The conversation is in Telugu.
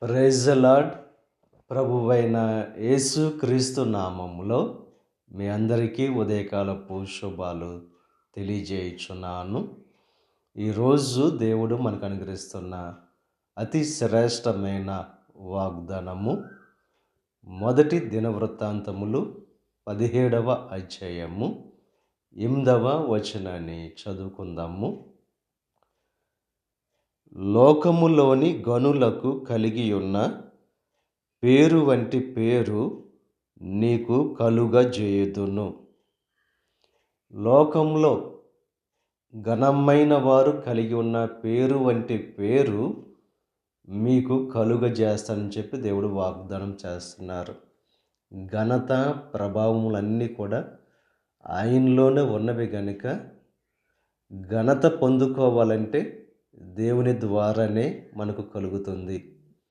Praise the lord. ప్రభువైన యేసు క్రీస్తు నామములో మీ అందరికీ ఉదయకాలపు శుభాలు తెలియజేయుచున్నాను. ఈరోజు దేవుడు మనకు అనుగ్రహిస్తున్న అతి శ్రేష్టమైన వాగ్దానము మొదటి దినవృత్తాంతములు 17వ అధ్యాయము 8వ వచనాన్ని చదువుకుందాము. లోకములోని గనులకు కలిగియున్న పేరు వంటి పేరు నీకు కలుగజేయుదును. లోకంలో ఘనమైన వారు కలిగి ఉన్న పేరు వంటి పేరు మీకు కలుగజేస్తానని చెప్పి దేవుడు వాగ్దానం చేస్తున్నారు. ఘనత ప్రభావములన్నీ కూడా ఆయనలోనే ఉన్నవి కనుక ఘనత పొందుకోవాలంటే దేవుని ద్వారానే మనకు కలుగుతుంది.